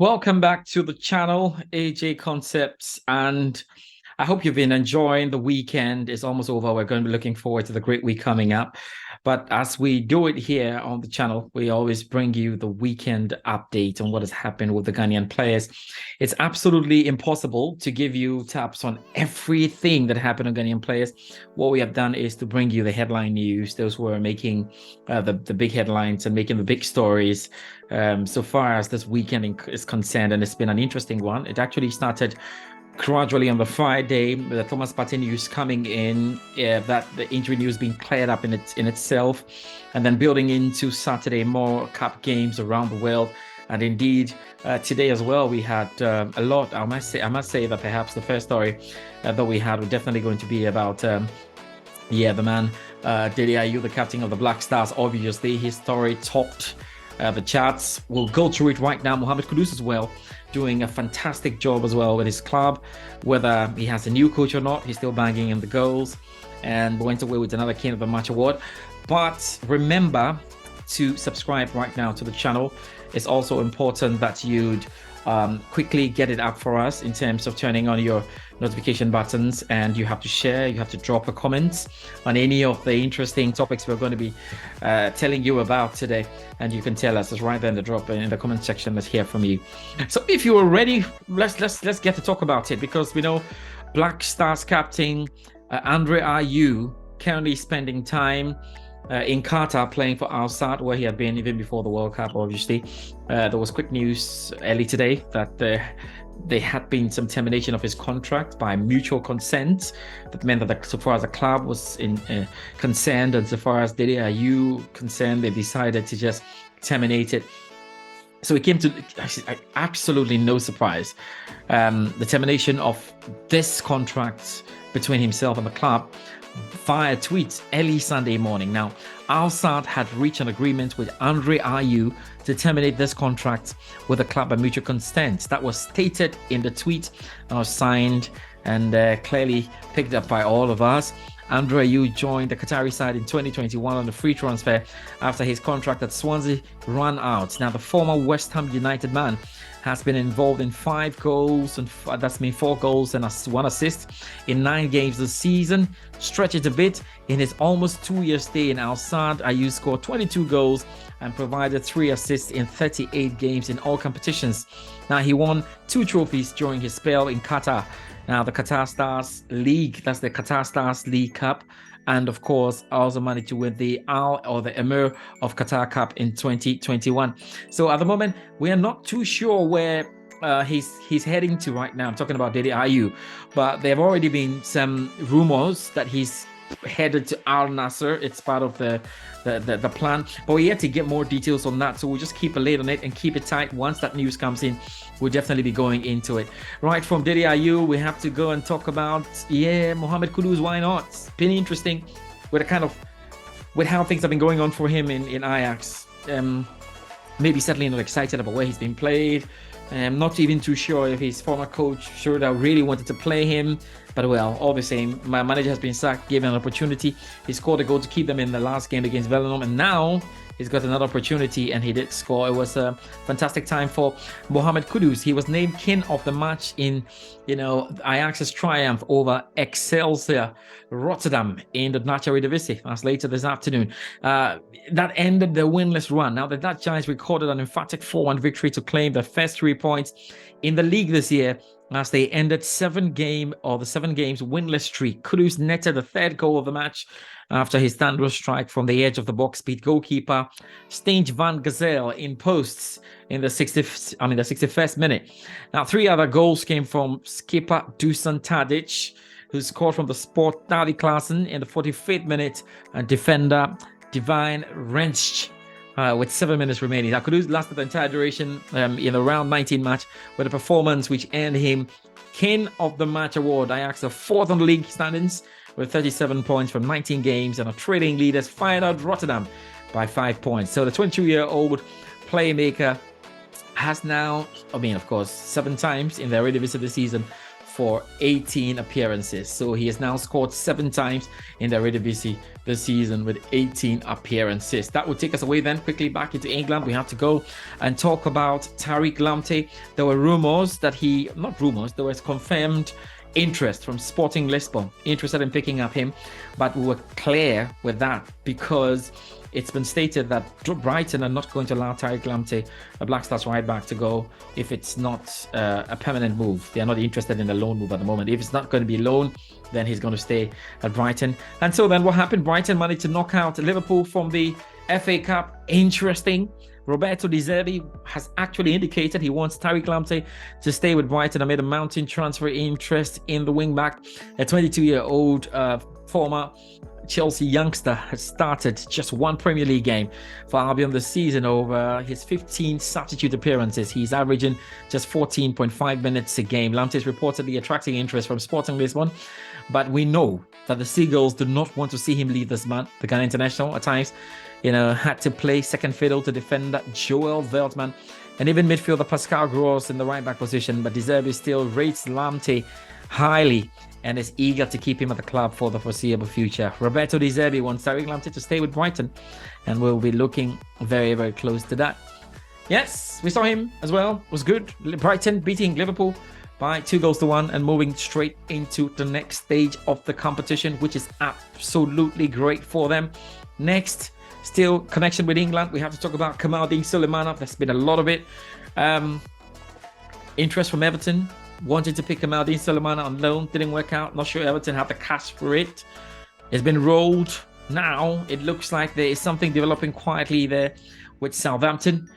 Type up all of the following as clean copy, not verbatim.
Welcome back to the channel, AJ Concepts, and I hope you've been enjoying the weekend. It's almost over. We're going to be looking forward to the great week coming up. But as we do it here on the channel, we always bring you the weekend update on what has happened with the Ghanaian players. It's absolutely impossible to give you taps on everything that happened on Ghanaian players. What we have done is to bring you the headline news, those who are making the big headlines and making the big stories. So far as this weekend is concerned, and it's been an interesting one. It actually started gradually on the Friday, the Thomas Partey news coming in, that the injury news being cleared up in itself, and then building into Saturday more cup games around the world. And indeed, today as well, we had a lot. I must say that perhaps the first story that we had was definitely going to be about the man Dede Ayew, the captain of the Black Stars. Obviously, his story topped the charts. We'll go through it right now. Mohammed Kudus as well, doing a fantastic job as well with his club. Whether he has a new coach or not, he's still banging in the goals and went away with another King of the Match award. But remember to subscribe right now to the channel. It's also important that you'd quickly get it up for us in terms of turning on your notification buttons, and you have to share, you have to drop a comment on any of the interesting topics we're going to be telling you about today, and you can tell us. It's right there in the comment section. Let's hear from you. So if you are ready, let's get to talk about it, because we know Black Stars captain Dede Ayew currently spending time in Qatar playing for Al Sadd, where he had been even before the World Cup. Obviously, there was quick news early today that there had been some termination of his contract by mutual consent. That meant that so far as the club was concerned, and so far as Dede Ayew concerned, they decided to just terminate it. So it came to absolutely no surprise, the termination of this contract between himself and the club via tweets early Sunday morning. Now, Al Sadd had reached an agreement with Dede Ayew to terminate this contract with the club by mutual consent. That was stated in the tweet and was signed and clearly picked up by all of us. Dede Ayew joined the Qatari side in 2021 on a free transfer after his contract at Swansea ran out. Now, the former West Ham United man has been involved in 5 goals, and that's mean 4 goals and 1 assist in 9 games this season. Stretch it a bit. In his almost 2-year stay in Al Sadd, Ayew scored 22 goals and provided 3 assists in 38 games in all competitions. Now, he won 2 trophies during his spell in Qatar. Now, the Qatar Stars League, that's the Qatar Stars League Cup, and of course also managed to win the the Emir of Qatar Cup in 2021. So at the moment, we are not too sure where he's heading to right now. I'm talking about Dede Ayew, but there have already been some rumors that he's headed to Al Nassr. It's part of the plan, but we're yet to get more details on that, so we'll just keep a lid on it and keep it tight. Once that news comes in, we'll definitely be going into it. Right, from Dede Ayew, we have to go and talk about Mohammed Kudus. Why not? It's been interesting with how things have been going on for him in Ajax. Maybe certainly not excited about where he's been played. I'm not even too sure if his former coach Schroeder really wanted to play him. But well, all the same, my manager has been sacked, given an opportunity. He scored a goal to keep them in the last game against Vellinum, and now he's got another opportunity, and he did score. It was a fantastic time for Mohammed Kudus. He was named king of the match in, Ajax's triumph over Excelsior Rotterdam in the Dutch Eredivisie. That's later this afternoon. That ended the winless run. Now, the Dutch Giants recorded an emphatic 4-1 victory to claim the first 3 points in the league this year, as they ended the 7 games winless streak. Kudus netted the 3rd goal of the match after his thunderous strike from the edge of the box beat goalkeeper Stijn van Gazel in posts in the 61st minute. Now, 3 other goals came from skipper Dusan Tadic, who scored from the spot Dali Klaassen in the 45th minute, and defender Divine Rensch with 7 minutes remaining. Now, Kudus lasted the entire duration in the round 19 match with a performance which earned him King of the Match award. Ajax are 4th on the league standings with 37 points from 19 games, and are trailing leaders Feyenoord Rotterdam by 5 points. So the 22-year-old playmaker has now, of course, 7 times in the Eredivisie this season for 18 appearances. So he has now scored 7 times in the Eredivisie this season with 18 appearances. That will take us away then quickly back into England. We have to go and talk about Tariq Lamptey. There were rumors that there was confirmed interest from Sporting Lisbon, interested in picking up him, but we were clear with that because it's been stated that Brighton are not going to allow Tariq Lamptey, a Black Stars right back, to go if it's not a permanent move. They are not interested in a loan move at the moment. If it's not going to be a loan, then he's going to stay at Brighton. And so then what happened? Brighton managed to knock out Liverpool from the FA Cup. Interesting. Roberto De Zerbi has actually indicated he wants Tariq Lamptey to stay with Brighton amid a mounting transfer interest in the wingback. A 22-year-old former Chelsea youngster has started just 1 Premier League game for Albion this season. Over his 15 substitute appearances, he's averaging just 14.5 minutes a game. Lamptey is reportedly attracting interest from Sporting Lisbon, but we know that the Seagulls do not want to see him leave this man. The Ghanaian international at times, had to play second fiddle to defender Joel Veltman and even midfielder Pascal Gross in the right back position. But De Zerbi still rates Lamptey highly and is eager to keep him at the club for the foreseeable future. Roberto De Zerbi wants Tariq Lamptey to stay with Brighton, and we'll be looking very, very close to that. Yes, we saw him as well. It was good. Brighton beating Liverpool by 2-1 and moving straight into the next stage of the competition, which is absolutely great for them. Next, still connection with England, we have to talk about Kamaldeen Sulemana. There's been a lot of it. Interest from Everton, wanted to pick Kamaldeen Sulemana on loan, didn't work out. Not sure Everton have the cash for it. It's been rolled. Now it looks like there is something developing quietly there with Southampton.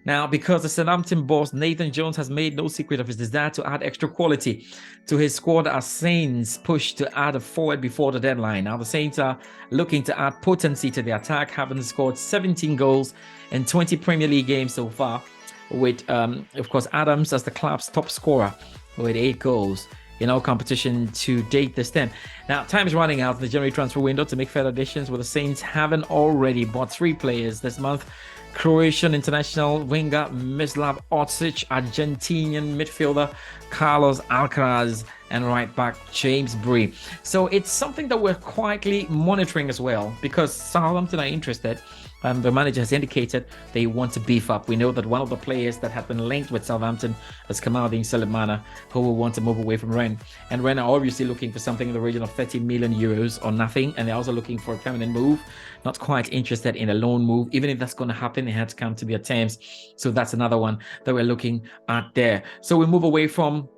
Now, because the Southampton boss Nathan Jones has made no secret of his desire to add extra quality to his squad as Saints push to add a forward before the deadline. Now, the Saints are looking to add potency to the attack, having scored 17 goals in 20 Premier League games so far, with, of course, Adams as the club's top scorer with 8 goals in all competition to date this term. Now, time is running out in the January transfer window to make further additions, with the Saints having already bought 3 players this month. Croatian international winger Mislav Orsic, Argentinian midfielder Carlos Alcaraz, and right back James Bree. So it's something that we're quietly monitoring as well, because Southampton are interested. The manager has indicated they want to beef up. We know that one of the players that have been linked with Southampton is Kamaldeen Sulemana, who will want to move away from Rennes. And Rennes are obviously looking for something in the region of 30 million euros or nothing. And they're also looking for a permanent move, not quite interested in a loan move. Even if that's going to happen, they had to come to their terms. So that's another one that we're looking at there. So we move away from...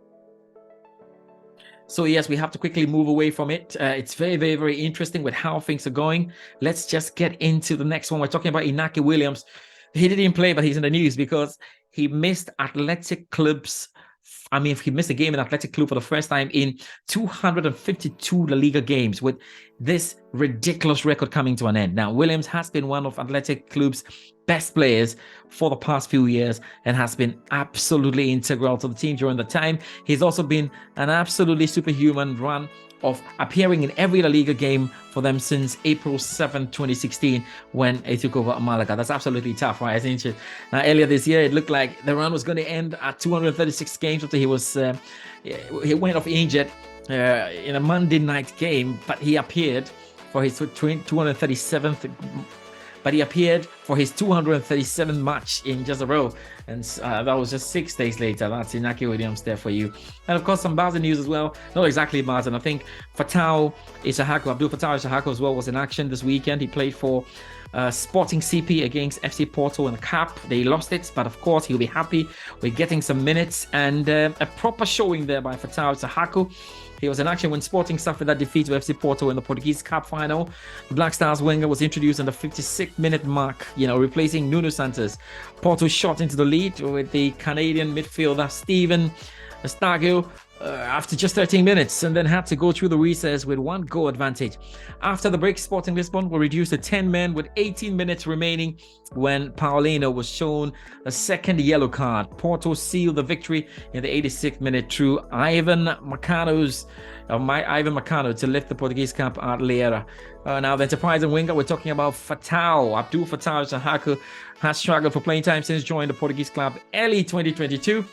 So yes, we have to quickly move away from it. It's very, very, very interesting with how things are going. Let's just get into the next one. We're talking about Inaki Williams. He didn't play, but he's in the news because he missed he missed a game in Athletic Club for the first time in 252 La Liga games, with this ridiculous record coming to an end. Now, Williams has been one of Athletic Club's best players for the past few years and has been absolutely integral to the team during the time. He's also been an absolutely superhuman run of appearing in every La Liga game for them since April 7, 2016, when he took over Malaga. That's absolutely tough, right? Isn't it? Now, earlier this year, it looked like the run was going to end at 236 games after he went off injured in a Monday night game, but he appeared for his 237th. But he appeared for his 237th match in just a row. And that was just 6 days later. That's Inaki Williams there for you. And of course, some Barca news as well. Not exactly Barca. I think Fatawu Issahaku, Abdul Fatawu Issahaku as well, was in action this weekend. He played for Sporting CP against FC Porto in the Cup. They lost it, but of course, he'll be happy with getting some minutes. And a proper showing there by Fatawu Issahaku. He was in action when Sporting suffered that defeat to FC Porto in the Portuguese Cup final. The Black Stars winger was introduced in the 56th-minute mark, replacing Nuno Santos. Porto shot into the lead with the Canadian midfielder Steven Eustáquio after just 13 minutes, and then had to go through the recess with 1 goal advantage. After the break, Sporting Lisbon were reduced to 10 men with 18 minutes remaining when Paulino was shown a second yellow card. Porto sealed the victory in the 86th minute through Ivan Macano to lift the Portuguese Cup at Liera. Now, the enterprising winger, we're talking about Abdul Fatawu Issahaku, has struggled for playing time since joining the Portuguese club early 2022.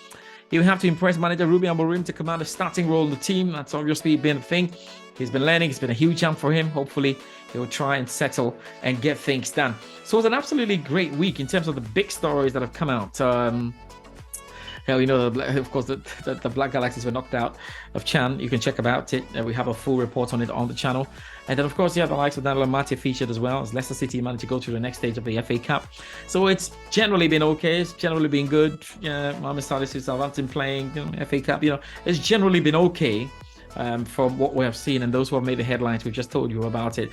He'll have to impress manager Ruben Amorim to command a starting role in the team. That's obviously been a thing. He's been learning. It's been a huge jump for him. Hopefully, he'll try and settle and get things done. So it was an absolutely great week in terms of the big stories that have come out. Hell, of course, the Black Galaxies were knocked out of Chan. You can check about it. We have a full report on it on the channel. And then, of course, the likes of Daniel Amate featured as well, as Leicester City managed to go to the next stage of the FA Cup. So it's generally been okay. It's generally been good. Mohamed Kudus to Southampton playing FA Cup. It's generally been okay from what we have seen. And those who have made the headlines, we've just told you about it.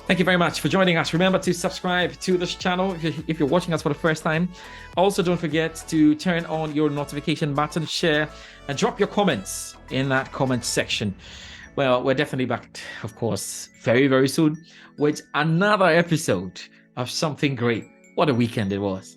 Thank you very much for joining us. Remember to subscribe to this channel if you're watching us for the first time. Also, don't forget to turn on your notification button, share, and drop your comments in that comment section. Well, we're definitely back, of course, very, very soon with another episode of Something Great. What a weekend it was.